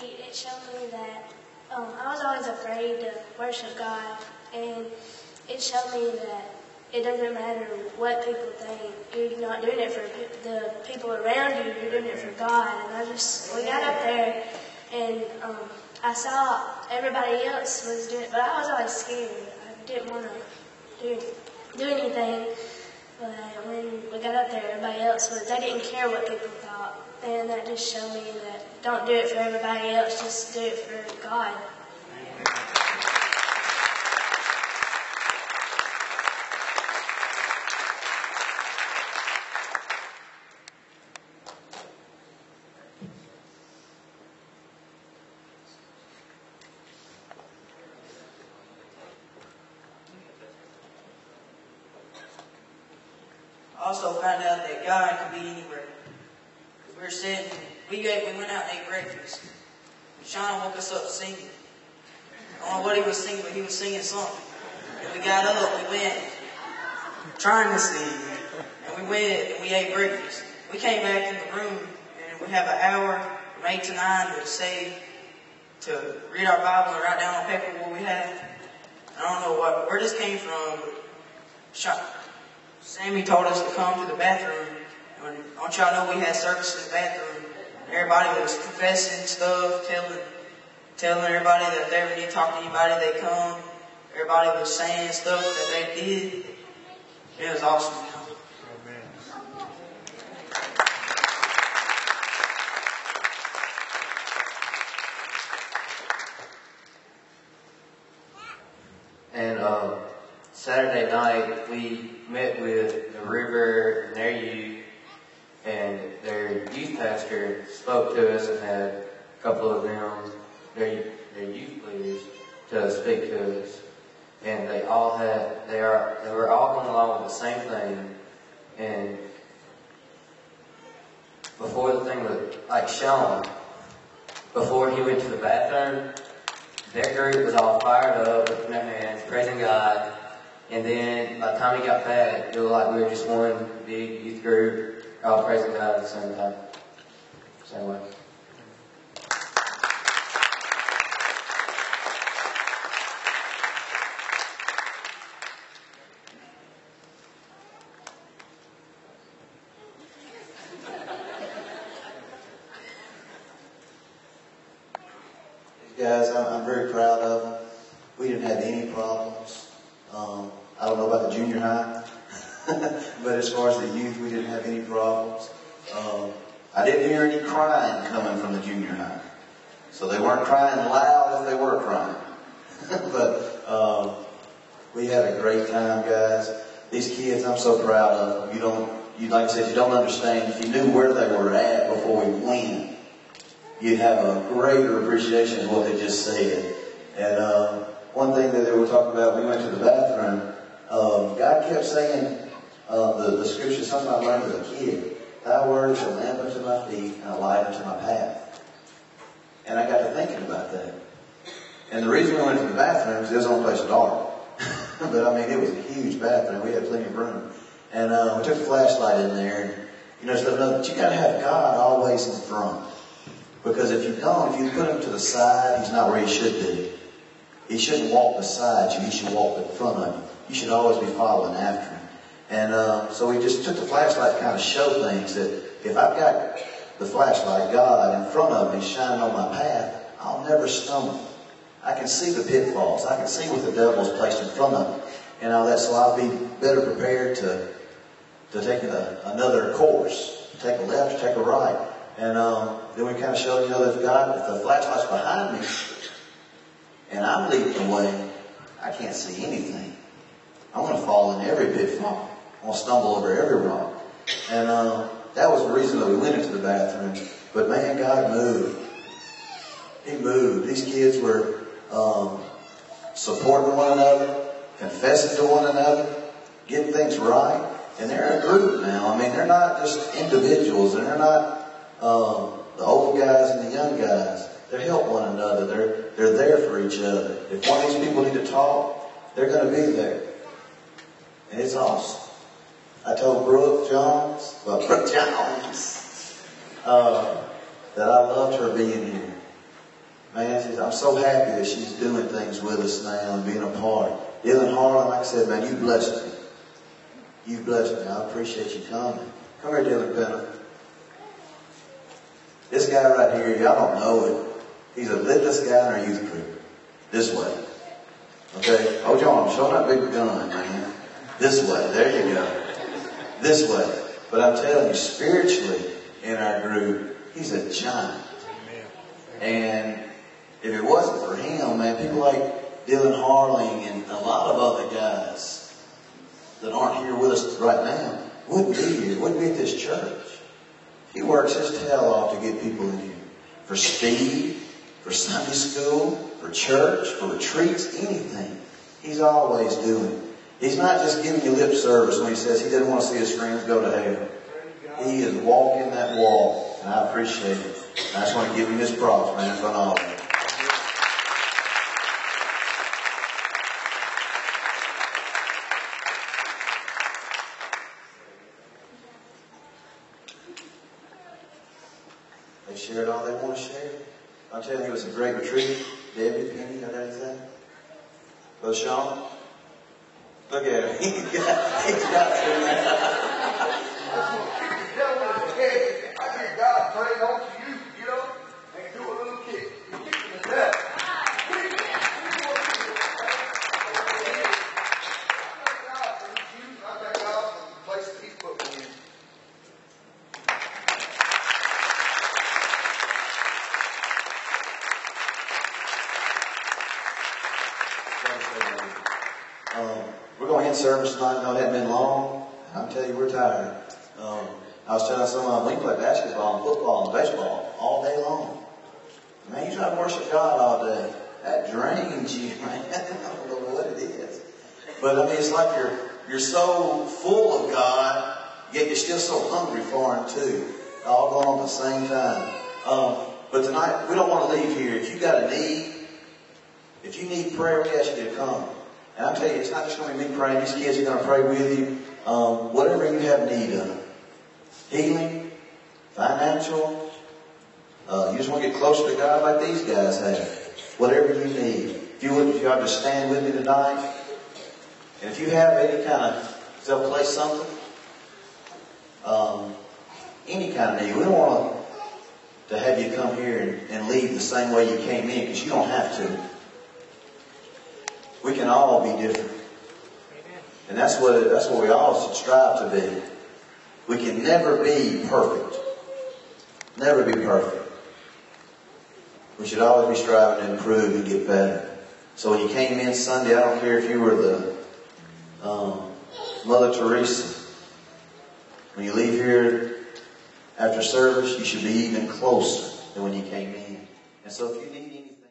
it showed me that I was always afraid to worship God, and it showed me that it doesn't matter what people think. You're not doing it for the people around you. You're doing it for God. And we got up there, and I saw everybody else was doing it, but I was always scared. I didn't want to do anything. But when we got up there, everybody else they didn't care what people thought. And that just showed me that don't do it for everybody else, just do it for God. I also found out that God can be anywhere. We were sitting, we went out and ate breakfast. Sean woke us up singing. I don't know what he was singing, but he was singing something. And we got up, we went trying to sing, and we went and we ate breakfast. We came back in the room, and we have an hour from 8 to 9 to read our Bible and write down on paper what we have. I don't know where this came from, but Sammy told us to come to the bathroom. And I want y'all to know we had service in the bathroom. Everybody was confessing stuff, telling everybody that if they ever need to talk to anybody, they come. Everybody was saying stuff that they did. It was awesome. And Saturday night, we met with the River and their youth, and their youth pastor spoke to us and had a couple of them, their youth leaders, to speak to us. And they were all going along with the same thing. And before the thing was, like Sean, before he went to the bathroom, their group was all fired up, lifting their hands, praising God. And then by the time he got back, it was like we were just one big youth group, all praising God at the same time. Same way. Guys, I'm very proud of them. We didn't have any problems. I don't know about the junior high, but as far as the youth, we didn't have any problems. I didn't hear any crying coming from the junior high. So they weren't crying loud if they were crying. But we had a great time, guys. These kids, I'm so proud of them. Like I said, you don't understand. If you knew where they were at before we went, you'd have a greater appreciation of what they just said. And one thing that they were talking about, we went to the bathroom, God kept saying, the scripture, something I learned as a kid, thy word is a lamp unto my feet and a light unto my path. And I got to thinking about that. And the reason we went to the bathroom is it was the only place dark. But I mean, it was a huge bathroom. We had plenty of room. And we took a flashlight in there. And, but you got to have God always in front. Because if you put him to the side, he's not where he should be. He shouldn't walk beside you. He should walk in front of you. You should always be following after him. And so we just took the flashlight to kind of show things that if I've got the flashlight, God, in front of me, shining on my path, I'll never stumble. I can see the pitfalls. I can see what the devil's placed in front of me. And all that, so I'll be better prepared to take another course, take a left, take a right. And then we kind of showed, that if the flashlight's behind me, and I'm leading the way, I can't see anything. I'm going to fall in every pitfall. I'm going to stumble over every rock. And that was the reason that we went into the bathroom. But man, God moved. He moved. These kids were supporting one another, confessing to one another, getting things right. And they're a group now. I mean, they're not just individuals, and they're not the old guys and the young guys. They help one another. They're there for each other. If one of these people need to talk, they're going to be there. And it's awesome. I told Brooke Jones, that I loved her being here. Man, I'm so happy that she's doing things with us now and being a part. Dylan Harlan, like I said, man, you blessed me. You blessed me. I appreciate you coming. Come here, Dylan Penner. This guy right here, y'all don't know it. He's the littlest guy in our youth group. This way. Okay? Oh, John, show that big gun, man. This way. There you go. This way. But I'm telling you, spiritually in our group, he's a giant. And if it wasn't for him, man, people like Dylan Harling and a lot of other guys that aren't here with us right now wouldn't be here, wouldn't be at this church. He works his tail off to get people in here. For Steve, for Sunday school, for church, for retreats, anything. He's always doing. He's not just giving you lip service when he says he doesn't want to see his friends go to hell. He is walking that walk, and I appreciate it. And I just want to give him his props, man, for all of it. They shared all they want to share. I'm telling you, it was a great retreat. Debbie, Penny, got anything? Brother Sean? Look at him. He's got to now. I hear God praying on to you, get up and do a little kick. You kick him to death. I thank God for his youth. I thank God for the place that he's put me in. We're going to end service tonight. I know it hasn't been long. I'm telling you, we're tired. I was telling someone, we can play basketball and football and baseball all day long. Man, you try to worship God all day. That drains you, man. I don't know what it is. But I mean, it's like you're so full of God, yet you're still so hungry for Him too. All going on at the same time. But tonight, we don't want to leave here. If you got a need, if you need prayer, we ask you to come. And I'll tell you, it's not just going to be me praying. These kids are going to pray with you. Whatever you have need of. Healing, financial. You just want to get closer to God like these guys have. Whatever you need. If you would just stand with me tonight. And if you have any kind of, they'll play something. Any kind of need. We don't want to have you come here and leave the same way you came in, because you don't have to. We can all be different. And that's what we all should strive to be. We can never be perfect. Never be perfect. We should always be striving to improve and get better. So when you came in Sunday, I don't care if you were the Mother Teresa. When you leave here after service, you should be even closer than when you came in. And so if you need anything,